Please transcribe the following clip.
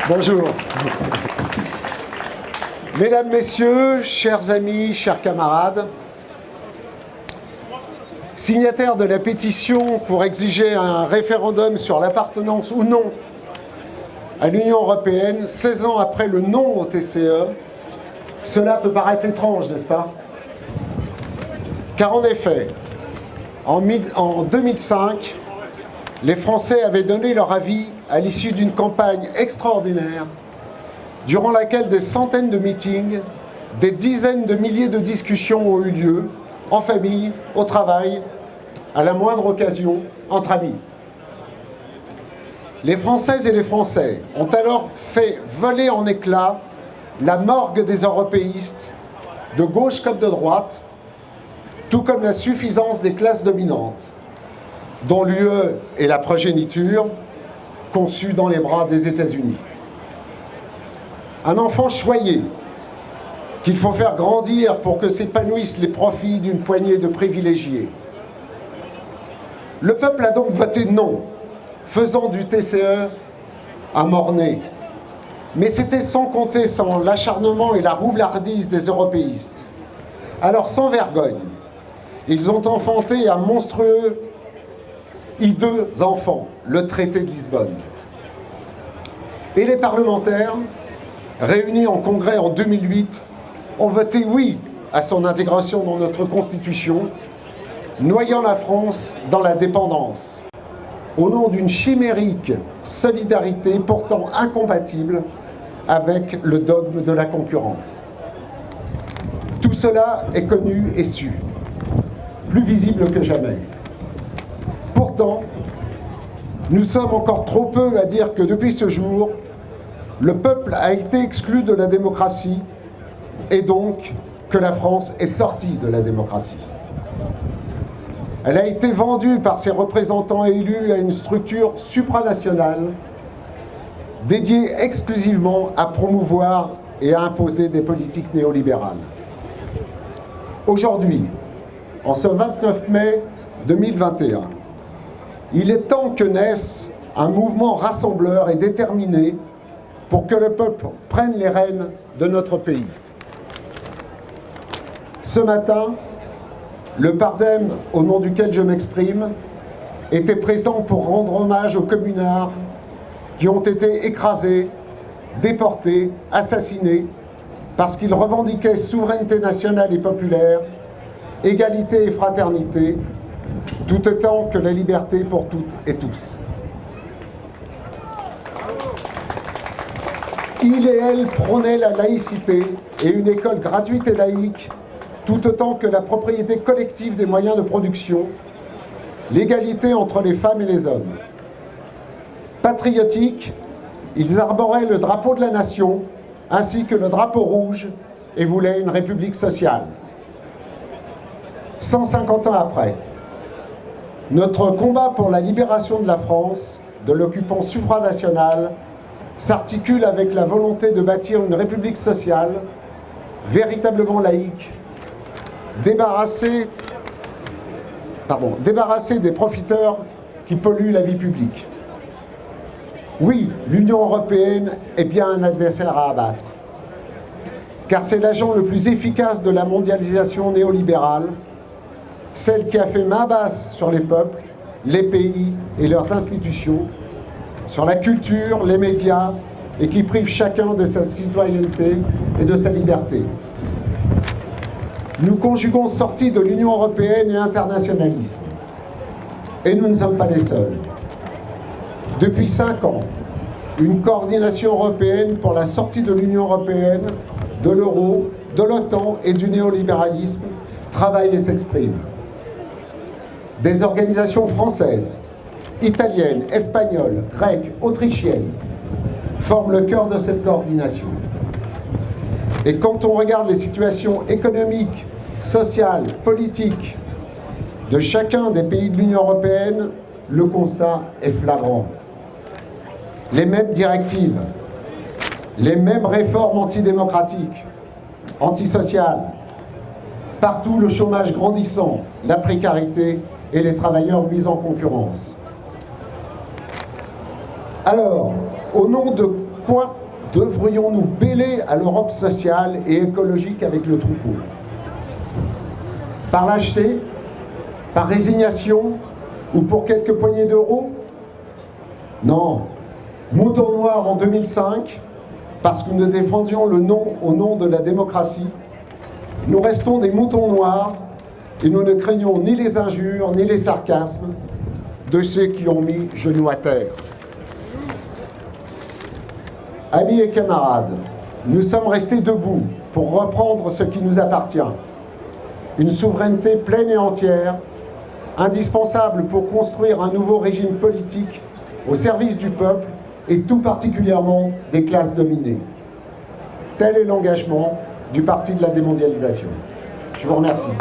Bonjour. Mesdames, Messieurs, chers amis, chers camarades, signataires de la pétition pour exiger un référendum sur l'appartenance ou non à l'Union européenne, 16 ans après le non au TCE, cela peut paraître étrange, n'est-ce pas? Car en effet, en 2005, les Français avaient donné leur avis à l'issue d'une campagne extraordinaire durant laquelle des centaines de meetings, des dizaines de milliers de discussions ont eu lieu, en famille, au travail, à la moindre occasion, entre amis. Les Françaises et les Français ont alors fait voler en éclats la morgue des européistes, de gauche comme de droite, tout comme la suffisance des classes dominantes, dont l'UE est la progéniture, conçue dans les bras des États-Unis. Un enfant choyé, qu'il faut faire grandir pour que s'épanouissent les profits d'une poignée de privilégiés. Le peuple a donc voté non, faisant du TCE un mort-né. Mais c'était sans compter sans l'acharnement et la roublardise des européistes. Alors, sans vergogne, ils ont enfanté un monstrueux hideux enfant, le traité de Lisbonne. Et les parlementaires, réunis en congrès en 2008, ont voté oui à son intégration dans notre Constitution, noyant la France dans la dépendance, au nom d'une chimérique solidarité pourtant incompatible avec le dogme de la concurrence. Tout cela est connu et su, plus visible que jamais. Pourtant, nous sommes encore trop peu à dire que depuis ce jour, le peuple a été exclu de la démocratie et donc que la France est sortie de la démocratie. Elle a été vendue par ses représentants élus à une structure supranationale dédiée exclusivement à promouvoir et à imposer des politiques néolibérales. Aujourd'hui, en ce 29 mai 2021, il est temps que naisse un mouvement rassembleur et déterminé pour que le peuple prenne les rênes de notre pays. Ce matin, le Pardem, au nom duquel je m'exprime, était présent pour rendre hommage aux communards qui ont été écrasés, déportés, assassinés, parce qu'ils revendiquaient souveraineté nationale et populaire, égalité et fraternité, tout autant que la liberté pour toutes et tous. Il et elle prônaient la laïcité et une école gratuite et laïque, tout autant que la propriété collective des moyens de production, l'égalité entre les femmes et les hommes. Patriotiques, ils arboraient le drapeau de la nation, ainsi que le drapeau rouge, et voulaient une république sociale. 150 ans après, notre combat pour la libération de la France, de l'occupant supranational, s'articule avec la volonté de bâtir une république sociale, véritablement laïque, débarrassée des profiteurs qui polluent la vie publique. Oui, l'Union européenne est bien un adversaire à abattre, car c'est l'agent le plus efficace de la mondialisation néolibérale, celle qui a fait main basse sur les peuples, les pays et leurs institutions, sur la culture, les médias, et qui prive chacun de sa citoyenneté et de sa liberté. Nous conjuguons sortie de l'Union européenne et internationalisme. Et nous ne sommes pas les seuls. Depuis 5 ans, une coordination européenne pour la sortie de l'Union européenne, de l'euro, de l'OTAN et du néolibéralisme travaille et s'exprime. Des organisations françaises, italiennes, espagnoles, grecques, autrichiennes forment le cœur de cette coordination. Et quand on regarde les situations économiques, sociales, politiques de chacun des pays de l'Union européenne, le constat est flagrant. Les mêmes directives, les mêmes réformes antidémocratiques, antisociales, partout le chômage grandissant, la précarité et les travailleurs mis en concurrence. Alors, au nom de Pourquoi devrions-nous bêler à l'Europe sociale et écologique avec le troupeau? Par lâcheté? Par résignation? Ou pour quelques poignées d'euros? Non. Mouton noir en 2005, parce que nous défendions le non au nom de la démocratie. Nous restons des moutons noirs et nous ne craignons ni les injures ni les sarcasmes de ceux qui ont mis genoux à terre. Amis et camarades, nous sommes restés debout pour reprendre ce qui nous appartient. Une souveraineté pleine et entière, indispensable pour construire un nouveau régime politique au service du peuple et tout particulièrement des classes dominées. Tel est l'engagement du Parti de la démondialisation. Je vous remercie.